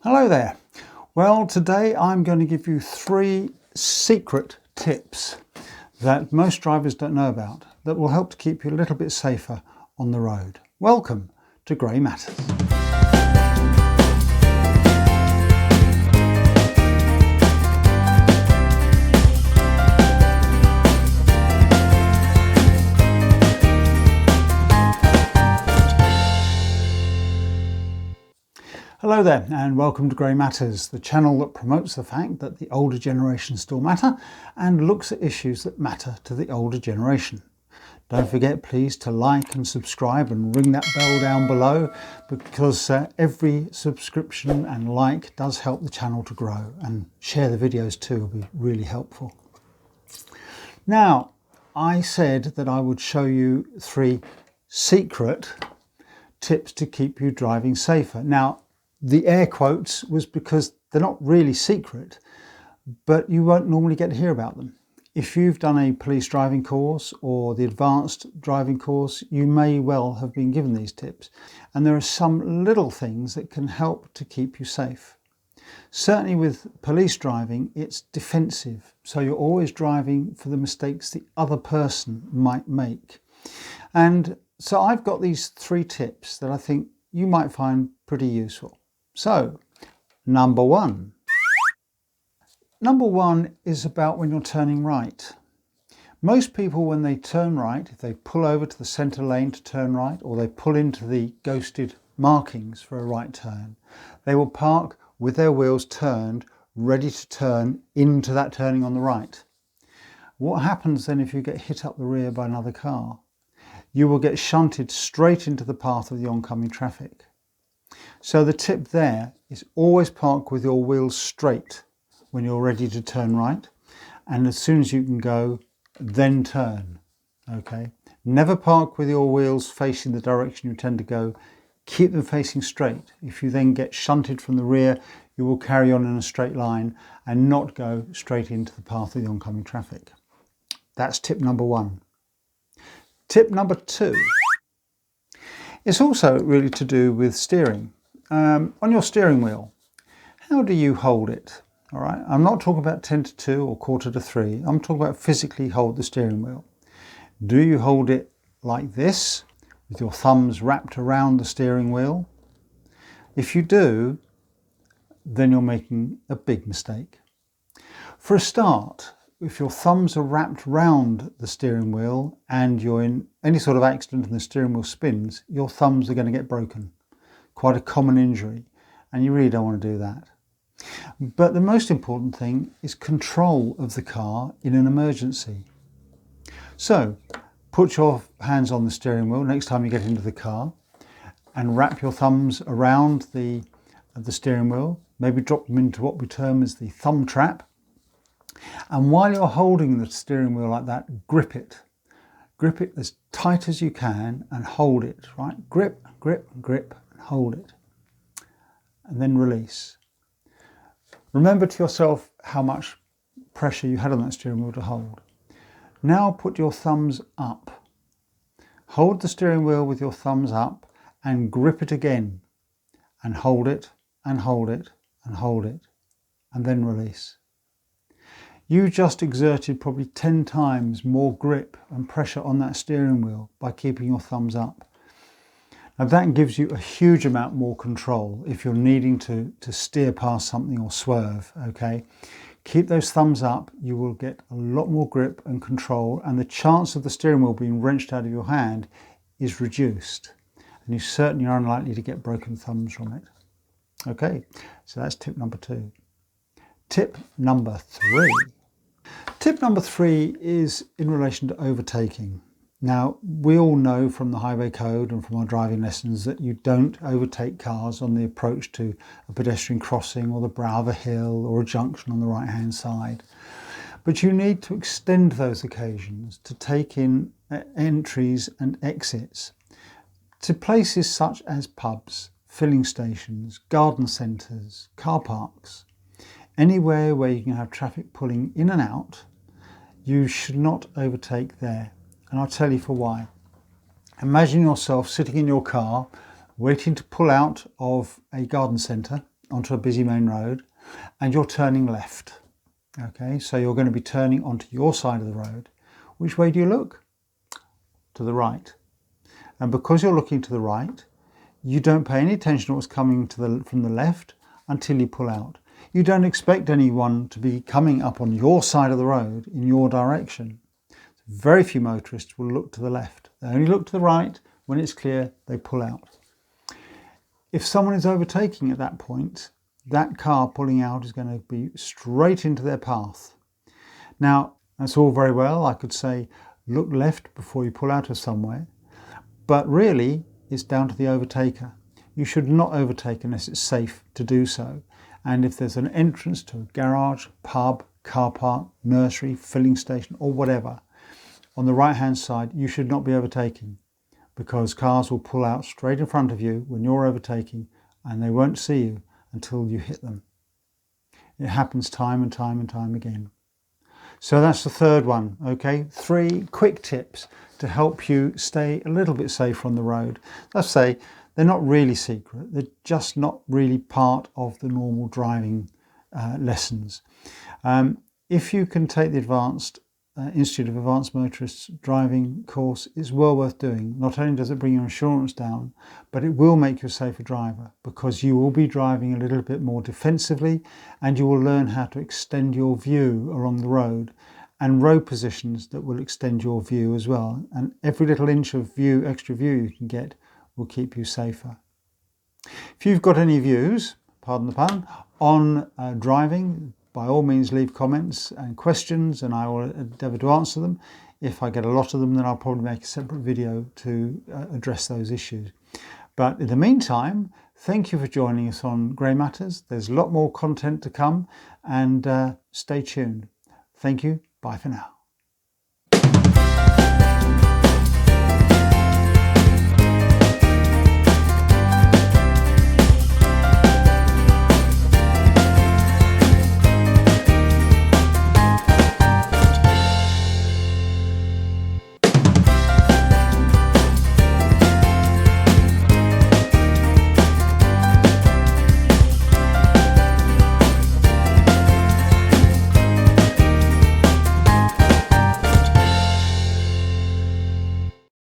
Hello there. Well, today I'm going to give you 3 secret tips that most drivers don't know about that will help to keep you a little bit safer on the road. Welcome to Grey Matters. Hello there and welcome to Grey Matters, the channel that promotes the fact that the older generation still matter and looks at issues that matter to the older generation. Don't forget please to like and subscribe and ring that bell down below, because every subscription and like does help the channel to grow, and share the videos too will be really helpful. Now, I said that I would show you 3 secret tips to keep you driving safer. Now, the air quotes was because they're not really secret, but you won't normally get to hear about them. If you've done a police driving course or the advanced driving course, you may well have been given these tips. And there are some little things that can help to keep you safe. Certainly with police driving, it's defensive. So you're always driving for the mistakes the other person might make. And so I've got these 3 tips that I think you might find pretty useful. So, number 1. Number 1 is about when you're turning right. Most people, when they turn right, if they pull over to the centre lane to turn right, or they pull into the ghosted markings for a right turn, they will park with their wheels turned, ready to turn into that turning on the right. What happens then if you get hit up the rear by another car? You will get shunted straight into the path of the oncoming traffic. So the tip there is always park with your wheels straight when you're ready to turn right, and as soon as you can go, then turn. Okay? Never park with your wheels facing the direction you tend to go. Keep them facing straight. If you then get shunted from the rear, you will carry on in a straight line and not go straight into the path of the oncoming traffic. That's tip number 1. Tip number 2. It's also really to do with steering. On your steering wheel, how do you hold it? All right, I'm not talking about 10 to 2 or quarter to 3. I'm talking about physically hold the steering wheel. Do you hold it like this, with your thumbs wrapped around the steering wheel? If you do, then you're making a big mistake. For a start, if your thumbs are wrapped round the steering wheel and you're in any sort of accident and the steering wheel spins, your thumbs are going to get broken. Quite a common injury, and you really don't want to do that. But the most important thing is control of the car in an emergency. So put your hands on the steering wheel next time you get into the car and wrap your thumbs around the steering wheel. Maybe drop them into what we term as the thumb trap. And while you're holding the steering wheel like that, grip it. Grip it as tight as you can and hold it, right? Grip, grip, grip, and hold it. And then release. Remember to yourself how much pressure you had on that steering wheel to hold. Now put your thumbs up. Hold the steering wheel with your thumbs up and grip it again. And hold it, and hold it, and hold it. And then release. You just exerted probably 10 times more grip and pressure on that steering wheel by keeping your thumbs up. Now that gives you a huge amount more control if you're needing to steer past something or swerve, okay? Keep those thumbs up, you will get a lot more grip and control, and the chance of the steering wheel being wrenched out of your hand is reduced. And you certainly are unlikely to get broken thumbs from it. Okay, so that's tip number 2. Tip number 3. Tip number 3 is in relation to overtaking. Now, we all know from the highway code and from our driving lessons that you don't overtake cars on the approach to a pedestrian crossing or the brow of a hill or a junction on the right hand side. But you need to extend those occasions to take in entries and exits to places such as pubs, filling stations, garden centres, car parks. Anywhere where you can have traffic pulling in and out, you should not overtake there. And I'll tell you for why. Imagine yourself sitting in your car, waiting to pull out of a garden centre onto a busy main road and you're turning left. Okay, so you're going to be turning onto your side of the road. Which way do you look? To the right. And because you're looking to the right, you don't pay any attention to what's coming from the left until you pull out. You don't expect anyone to be coming up on your side of the road in your direction. Very few motorists will look to the left. They only look to the right. When it's clear, they pull out. If someone is overtaking at that point, that car pulling out is going to be straight into their path. Now, that's all very well. I could say, look left before you pull out of somewhere. But really, it's down to the overtaker. You should not overtake unless it's safe to do so. And if there's an entrance to a garage, pub, car park, nursery, filling station, or whatever, on the right-hand side, you should not be overtaking, because cars will pull out straight in front of you when you're overtaking, and they won't see you until you hit them. It happens time and time and time again. So that's the third one, okay? 3 quick tips to help you stay a little bit safer on the road. Let's say they're not really secret, they're just not really part of the normal driving lessons. If you can take the advanced Institute of Advanced Motorists driving course, is well worth doing. Not only does it bring your insurance down, but it will make you a safer driver, because you will be driving a little bit more defensively, and you will learn how to extend your view along the road, and road positions that will extend your view as well. And every little inch of view, extra view you can get, will keep you safer. If you've got any views, pardon the pun, on driving, by all means leave comments and questions and I will endeavour to answer them. If I get a lot of them, then I'll probably make a separate video to address those issues. But in the meantime, thank you for joining us on Grey Matters. There's a lot more content to come, and stay tuned. Thank you. Bye for now.